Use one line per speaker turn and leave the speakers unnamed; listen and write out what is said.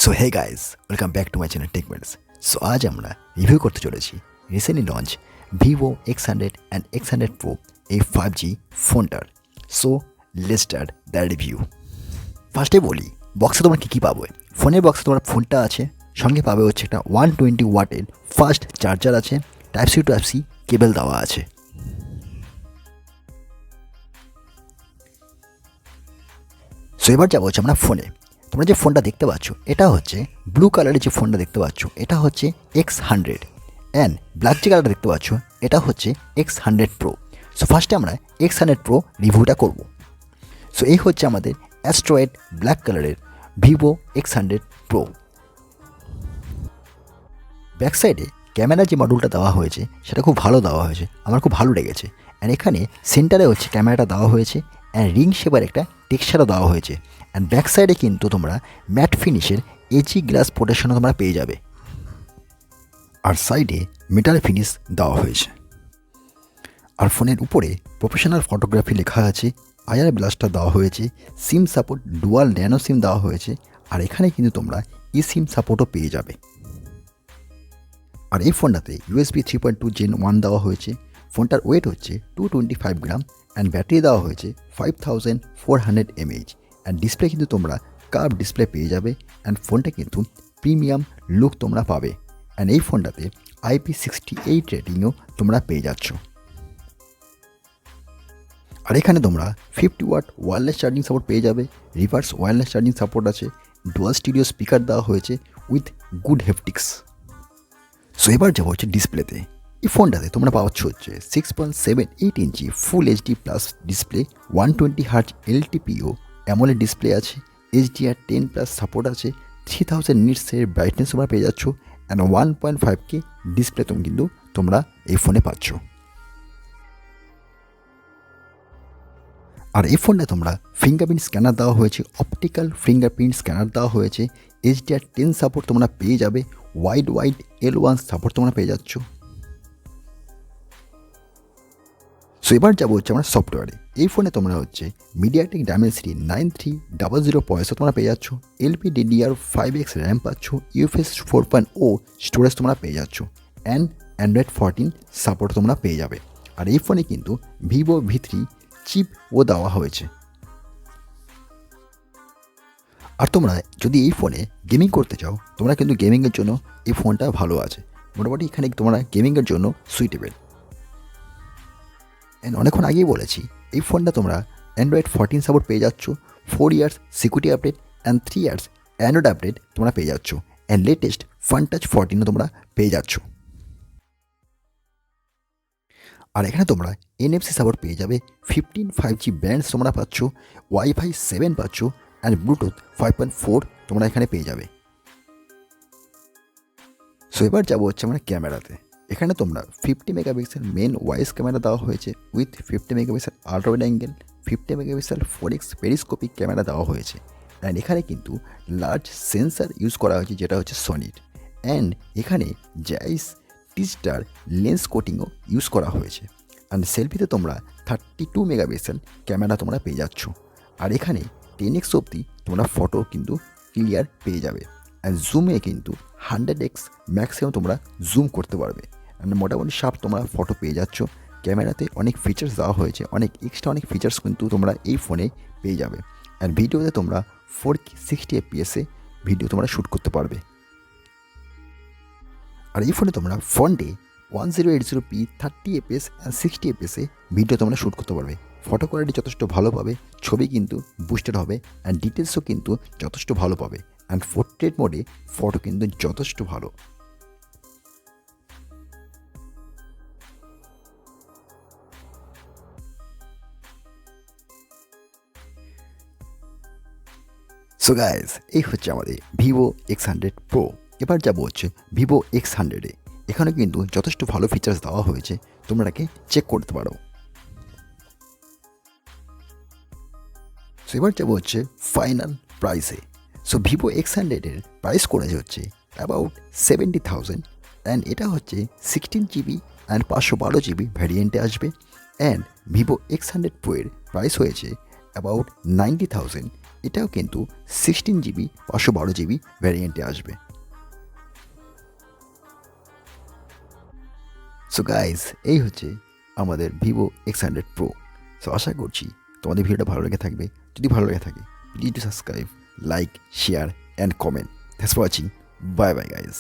So hey guys, welcome back to my channel Techments. So আজ আমরা review করতে চলেছি recently launch Vivo X100 and X100 Pro এই 5G ফোনটার। So let's start the review. ফার্স্টে বলি বক্সে তোমরা কী কী পাবে। ফোনের বক্সে তোমার ফোনটা আছে, সঙ্গে পাবে হচ্ছে একটা 120 ওয়াটের ফাস্ট চার্জার আছে, টাইপ সি কেবল দেওয়া আছে। সো এবার যাবো হচ্ছে আমরা ফোনে। তোমরা যে ফোনটা দেখতে পাচ্ছ এটা হচ্ছে ব্লু কালারের যে ফোনটা দেখতে পাচ্ছ এটা হচ্ছে X100 অ্যান্ড ব্ল্যাক যে কালারটা দেখতে পাচ্ছ এটা হচ্ছে X100 Pro। সো ফার্স্টে আমরা X100 Pro রিভিউটা করব। সো এই হচ্ছে আমাদের অ্যাস্ট্রয়েড ব্ল্যাক কালারের ভিভো X100 Pro। ব্যাক সাইডে ক্যামেরার যে মডেলটা দেওয়া হয়েছে সেটা খুব ভালো দেওয়া হয়েছে, আমার খুব ভালো লেগেছে। অ্যান্ড এখানে সেন্টারে হচ্ছে ক্যামেরাটা দেওয়া হয়েছে অ্যান্ড রিং শেপার একটা টেক্সচারও দেওয়া হয়েছে। অ্যান্ড ব্যাক সাইডে কিন্তু তোমরা ম্যাট ফিনিশের এজি গ্লাস প্রোটেকশনও তোমরা পেয়ে যাবে, আর সাইডে মেটাল ফিনিশ দেওয়া হয়েছে। আর ফোনের উপরে প্রফেশনাল ফটোগ্রাফি লেখা আছে, আইআর ব্লাস্টার দেওয়া হয়েছে, সিম সাপোর্ট ডুয়াল ন্যানো সিম দেওয়া হয়েছে, আর এখানে কিন্তু তোমরা ই সিম সাপোর্টও পেয়ে যাবে। আর এই ফোনটাতে USB 3.2 Gen 1 দেওয়া হয়েছে। ফোনটার ওয়েট হচ্ছে 225 গ্রাম অ্যান্ড ব্যাটারি দেওয়া হয়েছে 5400 mAh। অ্যান্ড ডিসপ্লে কিন্তু তোমরা কার্ভ ডিসপ্লে পেয়ে যাবে অ্যান্ড ফোনটা কিন্তু প্রিমিয়াম লুক তোমরা পাবে। অ্যান্ড এই ফোনটাতে IP68 রেটিংও তোমরা পেয়ে যাচ্ছ। আর এখানে তোমরা 50 ওয়াট ওয়্যারলেস চার্জিং সাপোর্ট পেয়ে যাবে, রিভার্স ওয়্যারলেস চার্জিং সাপোর্ট আছে, ডুয়াল স্টিরিও স্পিকার দেওয়া হয়েছে উইথ গুড হেপটিক্স। সো এবার যাবো হচ্ছে ডিসপ্লেতে। এই ফোনটাতে তোমরা পাচ্ছ হচ্ছে 6.78 ইঞ্চি ফুল HD plus display, 120 hertz LTPO AMOLED display আছে, HDR10+ সাপোর্ট আছে, 3000 নিটসের ব্রাইটনেস তোমরা পেয়ে যাচ্ছ অ্যান্ড 1.5K ডিসপ্লে কিন্তু তোমরা এই ফোনে পাচ্ছ। আর এই ফোনটা তোমরা ফিঙ্গারপ্রিন্ট স্ক্যানার দেওয়া হয়েছে, অপটিক্যাল ফিঙ্গারপ্রিন্ট স্ক্যানার দেওয়া হয়েছে, HDR10 সাপোর্ট তোমরা পেয়ে যাবে, ওয়াইড L1 সাপোর্ট তোমরা পেয়ে যাচ্ছ। সো এবার যাবো হচ্ছে আমরা সফটওয়্যারে। এই ফোনে তোমরা হচ্ছে মিডিয়াটেক ডায়মেনসিটি 9300 প্রসেসর তোমরা পেয়ে যাচ্ছ, LPDDR5X র্যাম পাচ্ছ, UFS 4.0 স্টোরেজ তোমরা পেয়ে যাচ্ছ অ্যান্ড অ্যান্ড্রয়েড 14 সাপোর্ট তোমরা পেয়ে যাবে। আর এই ফোনে কিন্তু ভিভো V3 চিপও দেওয়া হয়েছে। আর তোমরা যদি এই ফোনে গেমিং করতে চাও তোমরা কিন্তু গেমিংয়ের জন্য এই ফোনটা ভালো আছে, মোটামুটি এখানে তোমরা গেমিংয়ের জন্য সুইটেবল। অ্যান্ড অনেকক্ষণ আগেই বলেছি এই ফোনটা তোমরা অ্যান্ড্রয়েড 14 সাপোর্ট পেয়ে যাচ্ছ, 4 years security update and 3 years Android update তোমরা পেয়ে যাচ্ছ অ্যান্ড লেটেস্ট ফানটাচ 14ও তোমরা পেয়ে যাচ্ছ। আর এখানে তোমরা NFC সাপোর্ট পেয়ে যাবে, 15 5G ব্যান্ডস তোমরা পাচ্ছ, Wi-Fi 7 পাচ্ছ অ্যান্ড ব্লুটুথ 5.4 তোমরা এখানে পেয়ে যাবে। সো এবার যাবো হচ্ছে আমরা ক্যামেরাতে। এখানে তোমরা 50 মেগাপিক্সেল মেন ওয়াইস ক্যামেরা দেওয়া হয়েছে with 50 megapixel ultra wide angle, 50 megapixel 4x periscopic camera দেওয়া হয়েছে। অ্যান্ড এখানে কিন্তু লার্জ সেন্সার ইউজ করা হয়েছে যেটা হচ্ছে সনির। অ্যান্ড এখানে জাইস টিস্টার লেন্স কোটিংও ইউজ করা হয়েছে। অ্যান্ড সেলফিতে তোমরা 32 মেগাপিক্সেল ক্যামেরা তোমরা পেয়ে যাচ্ছ। আর এখানে 10x অবধি তোমরা ফটো কিন্তু ক্লিয়ার পেয়ে যাবে অ্যান্ড জুমে কিন্তু 100x ম্যাক্সিমাম তোমরা জুম করতে পারবে অ্যান্ড মোটামুটি শার্প তোমরা ফটো পেয়ে যাচ্ছ। ক্যামেরাতে অনেক ফিচার্স দেওয়া হয়েছে, অনেক এক্সট্রা অনেক ফিচার্স কিন্তু তোমরা এই ফোনে পেয়ে যাবে। অ্যান্ড ভিডিওতে তোমরা 4K 60 FPS ভিডিও তোমরা শ্যুট করতে পারবে। আর এই ফোনে তোমরা ফ্রন্টে 1080p 30 fps and 60 fps video তোমরা শ্যুট করতে পারবে। ফটো কোয়ালিটি যথেষ্ট ভালো পাবে, ছবি কিন্তু বুস্টেড হবে অ্যান্ড ডিটেলসও কিন্তু যথেষ্ট ভালো পাবে অ্যান্ড পোর্ট্রেট মোডে ফটো কিন্তু যথেষ্ট ভালো। সো গাইজ এই হচ্ছে আমাদের ভিভো X100 Pro। এবার যাবো হচ্ছে ভিভো X100-এ। এখানে কিন্তু যথেষ্ট ভালো ফিচার্স দেওয়া হয়েছে, তোমরা এটাকে চেক করতে পারো। সো এবার যাবো হচ্ছে ফাইনাল প্রাইসে। সো ভিভো X100-এর প্রাইস করেছে হচ্ছে অ্যাবাউট 70,000 অ্যান্ড এটা হচ্ছে 16GB অ্যান্ড 512GB ভ্যারিয়েন্টে আসবে। অ্যান্ড ভিভো X100 Pro এর প্রাইস হয়েছে অ্যাবাউট 90,000, এটাও কিন্তু 16 GB 512 GB ভ্যারিয়েন্টে আসবে। সো গাইজ, এই হচ্ছে আমাদের ভিভো X100 Pro। সো আশা করছি তোমাদের ভিডিওটা ভালো লেগে থাকবে। যদি ভালো লেগে থাকে please to subscribe, like, share and comment. Thanks for watching. Bye bye guys.